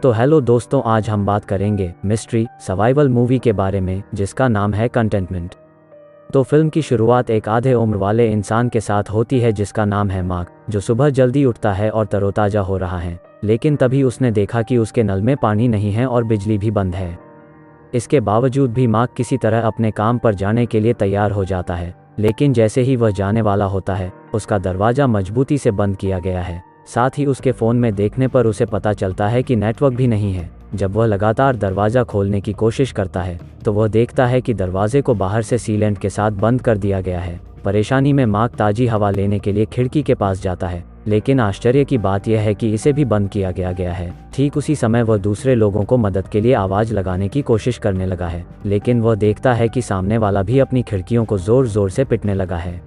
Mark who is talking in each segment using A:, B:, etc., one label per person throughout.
A: तो हेलो दोस्तों, आज हम बात करेंगे मिस्ट्री सर्वाइवल मूवी के बारे में जिसका नाम है कंटेनमेंट। तो फिल्म की शुरुआत एक आधे उम्र वाले इंसान के साथ होती है जिसका नाम है मार्क, जो सुबह जल्दी उठता है और तरोताज़ा हो रहा है। लेकिन तभी उसने देखा कि उसके नल में पानी नहीं है और बिजली भी बंद है। इसके बावजूद भी मार्क किसी तरह अपने काम पर जाने के लिए तैयार हो जाता है, लेकिन जैसे ही वह जाने वाला होता है उसका दरवाज़ा मजबूती से बंद किया गया है। साथ ही उसके फ़ोन में देखने पर उसे पता चलता है कि नेटवर्क भी नहीं है। जब वह लगातार दरवाज़ा खोलने की कोशिश करता है तो वह देखता है कि दरवाजे को बाहर से सीलेंट के साथ बंद कर दिया गया है। परेशानी में मार्क ताज़ी हवा लेने के लिए खिड़की के पास जाता है, लेकिन आश्चर्य की बात यह है कि इसे भी बंद किया गया है। ठीक उसी समय वह दूसरे लोगों को मदद के लिए आवाज़ लगाने की कोशिश करने लगा है, लेकिन वह देखता है कि सामने वाला भी अपनी खिड़कियों को ज़ोर ज़ोर से पिटने लगा है।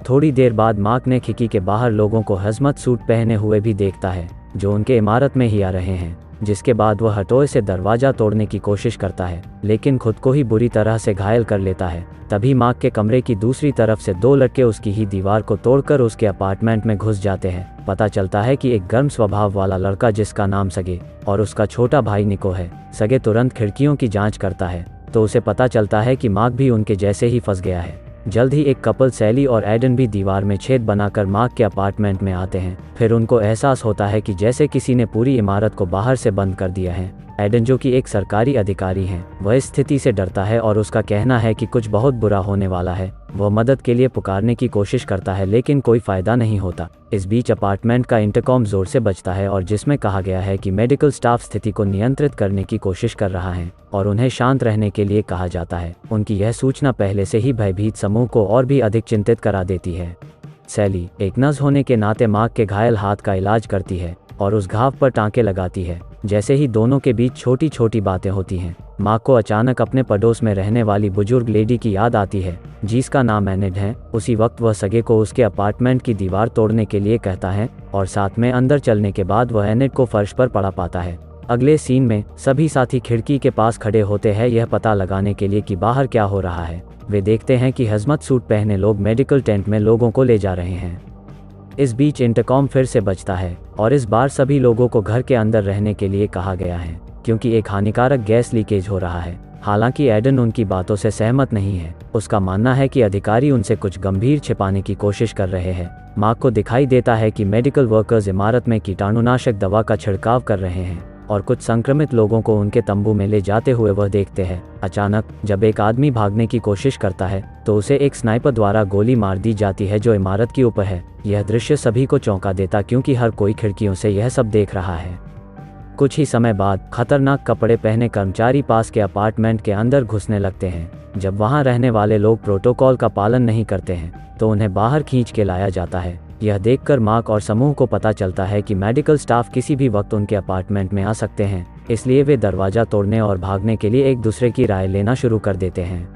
A: थोड़ी देर बाद मार्क ने खिड़की के बाहर लोगों को हज़मत सूट पहने हुए भी देखता है जो उनके इमारत में ही आ रहे हैं, जिसके बाद वह हथौड़े से दरवाज़ा तोड़ने की कोशिश करता है, लेकिन खुद को ही बुरी तरह से घायल कर लेता है। तभी मार्क के कमरे की दूसरी तरफ से दो लड़के उसकी ही दीवार को तोड़कर उसके अपार्टमेंट में घुस जाते हैं। पता चलता है कि एक गर्म स्वभाव वाला लड़का जिसका नाम सगे और उसका छोटा भाई निको है। सगे तुरंत खिड़कियों की जाँच करता है तो उसे पता चलता है कि मार्क भी उनके जैसे ही फंस गया है। जल्द ही एक कपल सैली और एडन भी दीवार में छेद बनाकर मार्क के अपार्टमेंट में आते हैं। फिर उनको एहसास होता है कि जैसे किसी ने पूरी इमारत को बाहर से बंद कर दिया है। एडन, जो कि एक सरकारी अधिकारी हैं, वह इस स्थिति से डरता है और उसका कहना है कि कुछ बहुत बुरा होने वाला है। वह मदद के लिए पुकारने की कोशिश करता है, लेकिन कोई फायदा नहीं होता। इस बीच अपार्टमेंट का इंटरकॉम जोर से बजता है और जिसमें कहा गया है कि मेडिकल स्टाफ स्थिति को नियंत्रित करने की कोशिश कर रहा है और उन्हें शांत रहने के लिए कहा जाता है। उनकी यह सूचना पहले से ही भयभीत समूह को और भी अधिक चिंतित करा देती है। सैली एक नर्स होने के नाते मार्क के घायल हाथ का इलाज करती है और उस घाव पर टांके लगाती है। जैसे ही दोनों के बीच छोटी छोटी बातें होती हैं, मार्क को अचानक अपने पड़ोस में रहने वाली बुजुर्ग लेडी की याद आती है जिसका नाम एनिड है। उसी वक्त वह सगे को उसके अपार्टमेंट की दीवार तोड़ने के लिए कहता है और साथ में अंदर चलने के बाद वह एनिड को फर्श पर पड़ा पाता है। अगले सीन में सभी साथी खिड़की के पास खड़े होते हैं यह पता लगाने के लिए कि बाहर क्या हो रहा है। वे देखते हैं कि हज़मत सूट पहने लोग मेडिकल टेंट में लोगों को ले जा रहे हैं। इस बीच इंटरकॉम फिर से बजता है और इस बार सभी लोगों को घर के अंदर रहने के लिए कहा गया है क्योंकि एक हानिकारक गैस लीकेज हो रहा है। हालांकि एडन उनकी बातों से सहमत नहीं है। उसका मानना है कि अधिकारी उनसे कुछ गंभीर छिपाने की कोशिश कर रहे हैं। मार्क को दिखाई देता है कि मेडिकल वर्कर्स इमारत में कीटाणुनाशक दवा का छिड़काव कर रहे हैं और कुछ संक्रमित लोगों को उनके तंबू में ले जाते हुए वह देखते हैं। अचानक जब एक आदमी भागने की कोशिश करता है तो उसे एक स्नाइपर द्वारा गोली मार दी जाती है जो इमारत के ऊपर है। यह दृश्य सभी को चौंका देता क्योंकि हर कोई खिड़कियों से यह सब देख रहा है। कुछ ही समय बाद खतरनाक कपड़े पहने कर्मचारी पास के अपार्टमेंट के अंदर घुसने लगते हैं। जब वहां रहने वाले लोग प्रोटोकॉल का पालन नहीं करते हैं तो उन्हें बाहर खींच के लाया जाता है। यह देखकर मार्क और समूह को पता चलता है कि मेडिकल स्टाफ किसी भी वक्त उनके अपार्टमेंट में आ सकते हैं, इसलिए वे दरवाज़ा तोड़ने और भागने के लिए एक दूसरे की राय लेना शुरू कर देते हैं।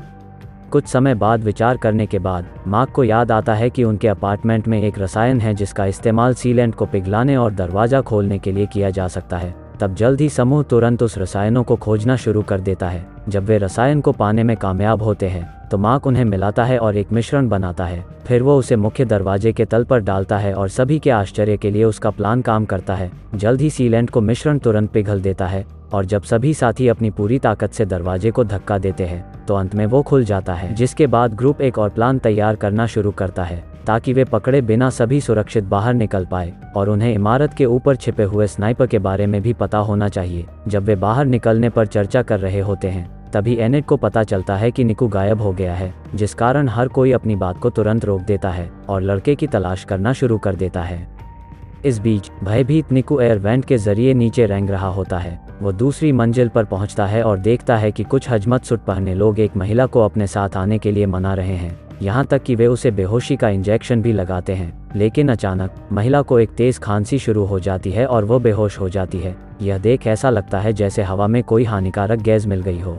A: कुछ समय बाद विचार करने के बाद मार्क को याद आता है कि उनके अपार्टमेंट में एक रसायन है जिसका इस्तेमाल सीलेंट को पिघलाने और दरवाज़ा खोलने के लिए किया जा सकता है। तब जल्द ही समूह तुरंत उस रसायनों को खोजना शुरू कर देता है। जब वे रसायन को पाने में कामयाब होते हैं तो मार्क उन्हें मिलाता है और एक मिश्रण बनाता है। फिर वो उसे मुख्य दरवाजे के तल पर डालता है और सभी के आश्चर्य के लिए उसका प्लान काम करता है। जल्द ही सीलेंट को मिश्रण तुरंत पिघल देता है और जब सभी साथी अपनी पूरी ताकत से दरवाजे को धक्का देते हैं तो अंत में वो खुल जाता है। जिसके बाद ग्रुप एक और प्लान तैयार करना शुरू करता है ताकि वे पकड़े बिना सभी सुरक्षित बाहर निकल पाए और उन्हें इमारत के ऊपर छिपे हुए स्नाइपर के बारे में भी पता होना चाहिए। जब वे बाहर निकलने पर चर्चा कर रहे होते हैं तभी एनिड को पता चलता है कि निको गायब हो गया है, जिस कारण हर कोई अपनी बात को तुरंत रोक देता है और लड़के की तलाश करना शुरू कर देता है। इस बीच भयभीत निको एयर वेंट के जरिए नीचे रेंग रहा होता है। वो दूसरी मंजिल पर पहुंचता है और देखता है कि कुछ हज़मत सूट पहने लोग एक महिला को अपने साथ आने के लिए मना रहे हैं, यहाँ तक कि वे उसे बेहोशी का इंजेक्शन भी लगाते हैं। लेकिन अचानक महिला को एक तेज खांसी शुरू हो जाती है और वो बेहोश हो जाती है। यह देख ऐसा लगता है जैसे हवा में कोई हानिकारक गैस मिल गई हो।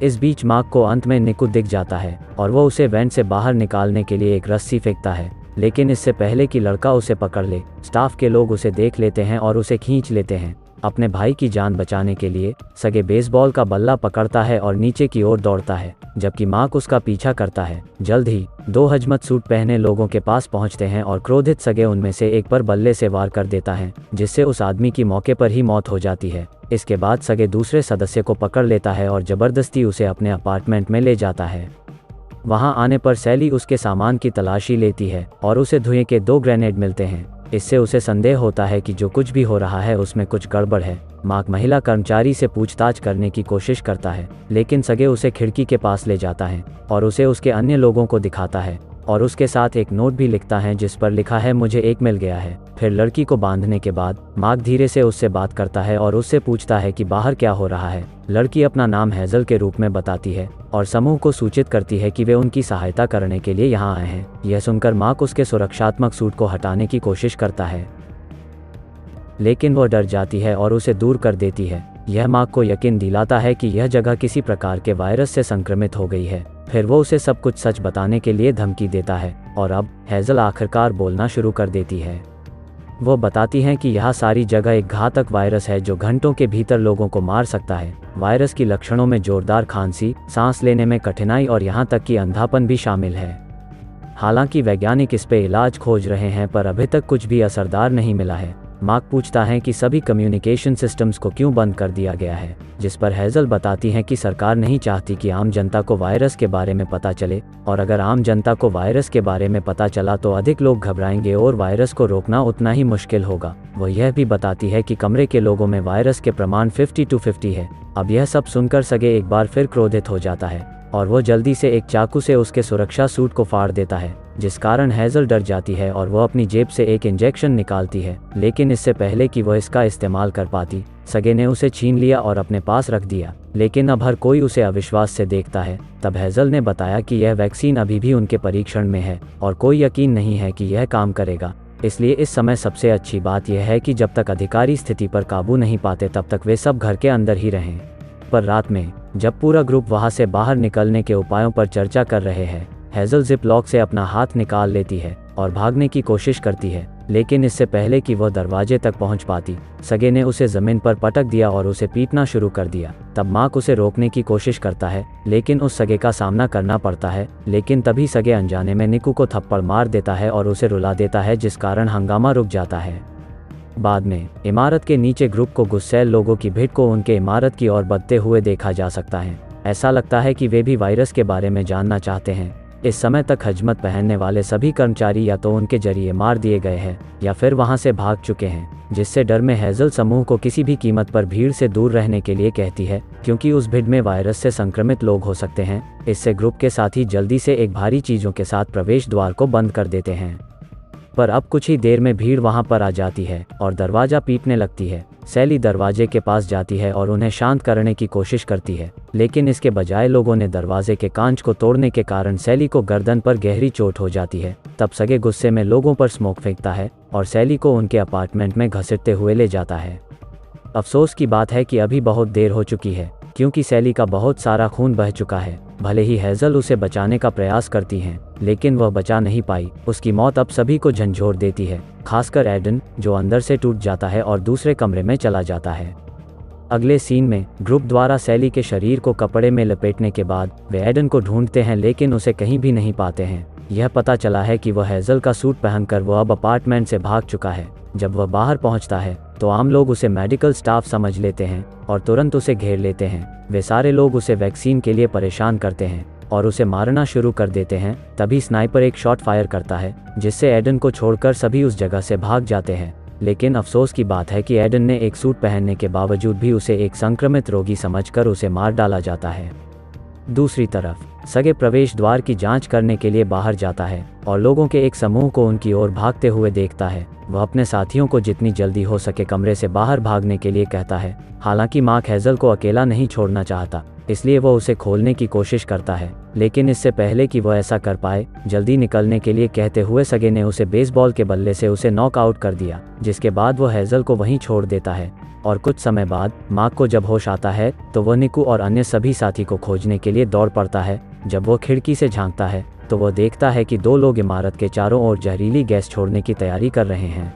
A: इस बीच मार्क को अंत में निको दिख जाता है और वो उसे वेंट से बाहर निकालने के लिए एक रस्सी फेंकता है, लेकिन इससे पहले कि लड़का उसे पकड़ ले स्टाफ के लोग उसे देख लेते हैं और उसे खींच लेते हैं। अपने भाई की जान बचाने के लिए सगे बेसबॉल का बल्ला पकड़ता है और नीचे की ओर दौड़ता है, जबकि मार्क उसका पीछा करता है। जल्द ही 2 हजमत सूट पहने लोगों के पास पहुंचते हैं और क्रोधित सगे उनमें से एक पर बल्ले से वार कर देता है, जिससे उस आदमी की मौके पर ही मौत हो जाती है। इसके बाद सगे दूसरे सदस्य को पकड़ लेता है और ज़बरदस्ती उसे अपने अपार्टमेंट में ले जाता है। वहां आने पर सैली उसके सामान की तलाशी लेती है और उसे धुएं के 2 ग्रेनेड मिलते हैं। इससे उसे संदेह होता है कि जो कुछ भी हो रहा है उसमें कुछ गड़बड़ है। मार्क महिला कर्मचारी से पूछताछ करने की कोशिश करता है, लेकिन सगे उसे खिड़की के पास ले जाता है और उसे उसके अन्य लोगों को दिखाता है और उसके साथ एक नोट भी लिखता है जिस पर लिखा है, मुझे एक मिल गया है। फिर लड़की को बांधने के बाद मार्क धीरे से उससे बात करता है और उससे पूछता है कि बाहर क्या हो रहा है। लड़की अपना नाम हेज़ल के रूप में बताती है और समूह को सूचित करती है कि वे उनकी सहायता करने के लिए यहाँ आए हैं। यह सुनकर मार्क उसके सुरक्षात्मक सूट को हटाने की कोशिश करता है, लेकिन वह डर जाती है और उसे दूर कर देती है। यह मार्क को यकीन दिलाता है कि यह जगह किसी प्रकार के वायरस से संक्रमित हो गई है। फिर वो उसे सब कुछ सच बताने के लिए धमकी देता है और अब हेज़ल आखिरकार बोलना शुरू कर देती है। वो बताती हैं कि यह सारी जगह एक घातक वायरस है जो घंटों के भीतर लोगों को मार सकता है। वायरस की लक्षणों में जोरदार खांसी, सांस लेने में कठिनाई और यहाँ तक कि अंधापन भी शामिल है। हालांकि वैज्ञानिक इस पे इलाज खोज रहे हैं, पर अभी तक कुछ भी असरदार नहीं मिला है। मार्क पूछता है कि सभी कम्युनिकेशन सिस्टम्स को क्यों बंद कर दिया गया है, जिस पर हेज़ल बताती हैं कि सरकार नहीं चाहती कि आम जनता को वायरस के बारे में पता चले, और अगर आम जनता को वायरस के बारे में पता चला तो अधिक लोग घबराएंगे और वायरस को रोकना उतना ही मुश्किल होगा। वह यह भी बताती है कि कमरे के लोगों में वायरस के प्रमाण 50-50 है। अब यह सब सुनकर सगे एक बार फिर क्रोधित हो जाता है और वो जल्दी से एक चाकू से उसके सुरक्षा सूट को फाड़ देता है, जिस कारण हेज़ल डर जाती है और वह अपनी जेब से एक इंजेक्शन निकालती है। लेकिन इससे पहले कि वह इसका इस्तेमाल कर पाती, सगे ने उसे छीन लिया और अपने पास रख दिया। लेकिन अब हर कोई उसे अविश्वास से देखता है। तब हेज़ल ने बताया कि यह वैक्सीन अभी भी उनके परीक्षण में है और कोई यकीन नहीं है कि यह काम करेगा। इसलिए इस समय सबसे अच्छी बात यह है कि जब तक अधिकारी स्थिति पर काबू नहीं पाते तब तक वे सब घर के अंदर ही रहें। पर रात में जब पूरा ग्रुप वहां से बाहर निकलने के उपायों पर चर्चा कर रहे हैं, हेज़ल जिप लॉक से अपना हाथ निकाल लेती है और भागने की कोशिश करती है। लेकिन इससे पहले कि वह दरवाजे तक पहुंच पाती, सगे ने उसे जमीन पर पटक दिया और उसे पीटना शुरू कर दिया। तब मार्क उसे रोकने की कोशिश करता है, लेकिन उस सगे का सामना करना पड़ता है। लेकिन तभी सगे अनजाने में निकू को थप्पड़ मार देता है और उसे रुला देता है, जिस कारण हंगामा रुक जाता है। बाद में इमारत के नीचे ग्रुप को गुस्सैल लोगों की भीड़ को उनके इमारत की ओर बढ़ते हुए देखा जा सकता है। ऐसा लगता है कि वे भी वायरस के बारे में जानना चाहते हैं। इस समय तक हजमत पहनने वाले सभी कर्मचारी या तो उनके जरिए मार दिए गए हैं या फिर वहां से भाग चुके हैं, जिससे डर में हेज़ल समूह को किसी भी कीमत पर भीड़ से दूर रहने के लिए कहती है, क्योंकि उस भीड़ में वायरस से संक्रमित लोग हो सकते हैं। इससे ग्रुप के साथी जल्दी से एक भारी चीज़ों के साथ प्रवेश द्वार को बंद कर देते हैं। पर अब कुछ ही देर में भीड़ वहां पर आ जाती है और दरवाजा पीटने लगती है। सैली दरवाजे के पास जाती है और उन्हें शांत करने की कोशिश करती है, लेकिन इसके बजाय लोगों ने दरवाजे के कांच को तोड़ने के कारण सैली को गर्दन पर गहरी चोट हो जाती है। तब सगे गुस्से में लोगों पर स्मोक फेंकता है और सैली को उनके अपार्टमेंट में घसीटते हुए ले जाता है। अफसोस की बात है कि अभी बहुत देर हो चुकी है, क्योंकि सैली का बहुत सारा खून बह चुका है। भले ही हेज़ल उसे बचाने का प्रयास करती हैं, लेकिन वह बचा नहीं पाई। उसकी मौत अब सभी को झंझोर देती है, खासकर एडन, जो अंदर से टूट जाता है और दूसरे कमरे में चला जाता है। अगले सीन में ग्रुप द्वारा सैली के शरीर को कपड़े में लपेटने के बाद वे एडन को ढूंढते हैं, लेकिन उसे कहीं भी नहीं पाते हैं। यह पता चला है कि वह हेज़ल का सूट पहनकर वह अब अपार्टमेंट से भाग चुका है। जब वह बाहर पहुंचता है तो आम लोग उसे मेडिकल स्टाफ समझ लेते हैं और तुरंत उसे घेर लेते हैं। वे सारे लोग उसे वैक्सीन के लिए परेशान करते हैं और उसे मारना शुरू कर देते हैं। तभी स्नाइपर एक शॉट फायर करता है, जिससे एडन को छोड़कर सभी उस जगह से भाग जाते हैं। लेकिन अफसोस की बात है कि एडन ने एक सूट पहनने के बावजूद भी उसे एक संक्रमित रोगी समझकर उसे मार डाला जाता है। दूसरी तरफ सगे प्रवेश द्वार की जांच करने के लिए बाहर जाता है और लोगों के एक समूह को उनकी ओर भागते हुए देखता है। वह अपने साथियों को जितनी जल्दी हो सके कमरे से बाहर भागने के लिए कहता है। हालांकि मार्क हेज़ल को अकेला नहीं छोड़ना चाहता, इसलिए वह उसे खोलने की कोशिश करता है। लेकिन इससे पहले कि वह ऐसा कर पाए, जल्दी निकलने के लिए कहते हुए सगे ने उसे बेसबॉल के बल्ले से उसे नॉकआउट कर दिया, जिसके बाद वह हेज़ल को वहीं छोड़ देता है। और कुछ समय बाद मार्क को जब होश आता है तो वह निकू और अन्य सभी साथी को खोजने के लिए दौड़ पड़ता है। जब वह खिड़की से झांकता है तो वह देखता है कि 2 लोग इमारत के चारों ओर जहरीली गैस छोड़ने की तैयारी कर रहे हैं।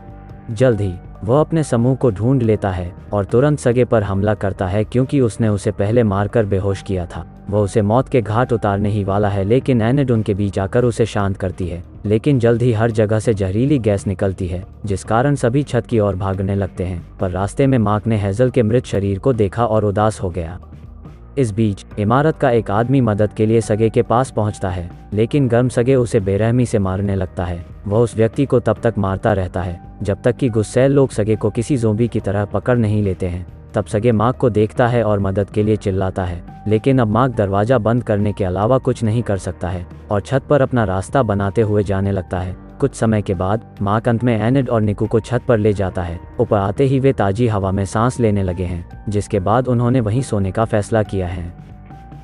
A: जल्द ही वह अपने समूह को ढूंढ लेता है और तुरंत सगे पर हमला करता है क्योंकि उसने उसे पहले मारकर बेहोश किया था। वह उसे मौत के घाट उतारने ही वाला है, लेकिन एनिड उनके बीच आकर उसे शांत करती है। लेकिन जल्द ही हर जगह से जहरीली गैस निकलती है, जिस कारण सभी छत की ओर भागने लगते हैं। पर रास्ते में मार्क ने हेज़ल के मृत शरीर को देखा और उदास हो गया। इस बीच इमारत का एक आदमी मदद के लिए सगे के पास पहुंचता है, लेकिन गर्म सगे उसे बेरहमी से मारने लगता है। वह उस व्यक्ति को तब तक मारता रहता है जब तक कि गुस्सैल लोग सगे को किसी ज़ोंबी की तरह पकड़ नहीं लेते हैं। तब सगे मार्क को देखता है और मदद के लिए चिल्लाता है, लेकिन अब मार्क दरवाज़ा बंद करने के अलावा कुछ नहीं कर सकता है और छत पर अपना रास्ता बनाते हुए जाने लगता है। कुछ समय के बाद मार्क अंत में एनिड और निकू को छत पर ले जाता है। ऊपर आते ही वे ताज़ी हवा में सांस लेने लगे हैं, जिसके बाद उन्होंने वहीं सोने का फैसला किया है।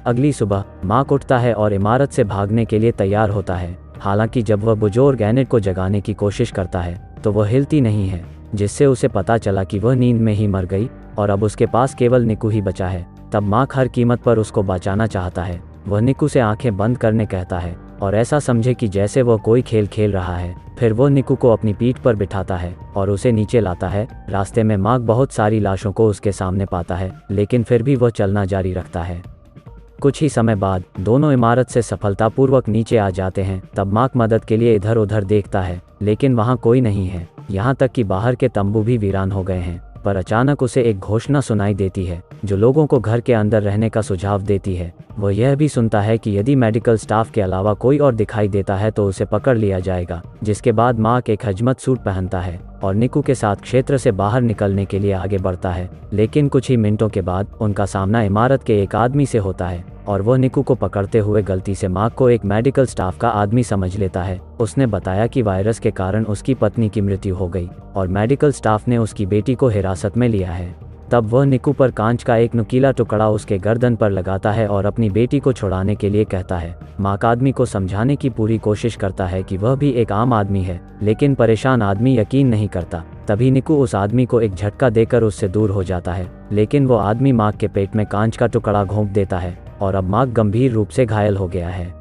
A: अगली सुबह मार्क उठता है और इमारत से भागने के लिए तैयार होता है। हालांकि जब वह बुजुर्ग एनिड को जगाने की कोशिश करता है तो वह हिलती नहीं है, जिससे उसे पता चला कि वह नींद में ही मर गई और अब उसके पास केवल निकू ही बचा है। तब मार्क हर कीमत पर उसको बचाना चाहता है। वह निकू से आंखें बंद करने कहता है और ऐसा समझे कि जैसे वह कोई खेल खेल रहा है। फिर वो निकू को अपनी पीठ पर बिठाता है और उसे नीचे लाता है। रास्ते में मार्क बहुत सारी लाशों को उसके सामने पाता है, लेकिन फिर भी वह चलना जारी रखता है। कुछ ही समय बाद दोनों इमारत से सफलतापूर्वक नीचे आ जाते हैं। तब मार्क मदद के लिए इधर उधर देखता है, लेकिन वहाँ कोई नहीं है। यहाँ तक कि बाहर के तंबू भी वीरान हो गए हैं। पर अचानक उसे एक घोषणा सुनाई देती है जो लोगों को घर के अंदर रहने का सुझाव देती है। वह यह भी सुनता है कि यदि मेडिकल स्टाफ के अलावा कोई और दिखाई देता है तो उसे पकड़ लिया जाएगा। जिसके बाद मार्क एक हजमत सूट पहनता है और निकू के साथ क्षेत्र से बाहर निकलने के लिए आगे बढ़ता है। लेकिन कुछ ही मिनटों के बाद उनका सामना इमारत के एक आदमी से होता है और वह निकू को पकड़ते हुए गलती से मार्क को एक मेडिकल स्टाफ का आदमी समझ लेता है। उसने बताया कि वायरस के कारण उसकी पत्नी की मृत्यु हो गई और मेडिकल स्टाफ ने उसकी बेटी को हिरासत में लिया है। तब वह निकू पर कांच का एक नुकीला टुकड़ा उसके गर्दन पर लगाता है और अपनी बेटी को छुड़ाने के लिए कहता है। मार्क आदमी को समझाने की पूरी कोशिश करता है कि वह भी एक आम आदमी है, लेकिन परेशान आदमी यकीन नहीं करता। तभी निकू उस आदमी को एक झटका देकर उससे दूर हो जाता है, लेकिन वो आदमी मार्क के पेट में कांच का टुकड़ा घोंप देता है और अब मार्क गंभीर रूप से घायल हो गया है।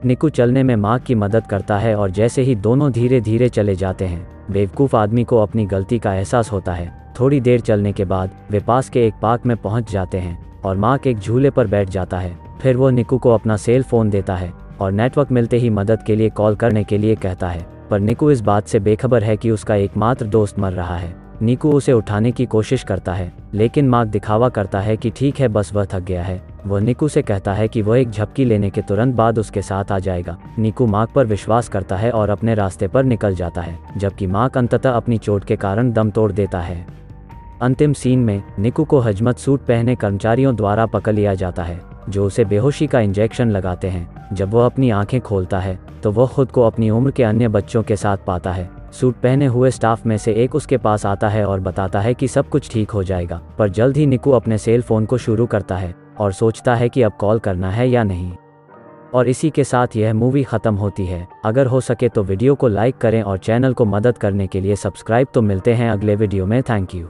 A: निकू चलने में मार्क की मदद करता है और जैसे ही दोनों धीरे धीरे चले जाते हैं, बेवकूफ़ आदमी को अपनी गलती का एहसास होता है। थोड़ी देर चलने के बाद वे पास के एक पार्क में पहुंच जाते हैं और मार्क एक झूले पर बैठ जाता है। फिर वो निकू को अपना सेल फोन देता है और नेटवर्क मिलते ही मदद के लिए कॉल करने के लिए कहता है। पर निकू इस बात से बेखबर है कि उसका एकमात्र दोस्त मर रहा है। निकू उसे उठाने की कोशिश करता है, लेकिन मार्क दिखावा करता है कि ठीक है, बस वह थक गया है। वह निकू से कहता है कि वह एक झपकी लेने के तुरंत बाद उसके साथ आ जाएगा। निकू मार्क पर विश्वास करता है और अपने रास्ते पर निकल जाता है, जबकि मार्क अंततः अपनी चोट के कारण दम तोड़ देता है। अंतिम सीन में निकू को हजमत सूट पहने कर्मचारियों द्वारा पकड़ लिया जाता है, जो उसे बेहोशी का इंजेक्शन लगाते हैं। जब वह अपनी आंखें खोलता है तो वह खुद को अपनी उम्र के अन्य बच्चों के साथ पाता है। सूट पहने हुए स्टाफ में से एक उसके पास आता है और बताता है कि सब कुछ ठीक हो जाएगा। पर जल्द ही निकू अपने सेल फोन को शुरू करता है और सोचता है कि अब कॉल करना है या नहीं। और इसी के साथ यह मूवी ख़त्म होती है। अगर हो सके तो वीडियो को लाइक करें और चैनल को मदद करने के लिए सब्सक्राइब। तो मिलते हैं अगले वीडियो में। Thank you.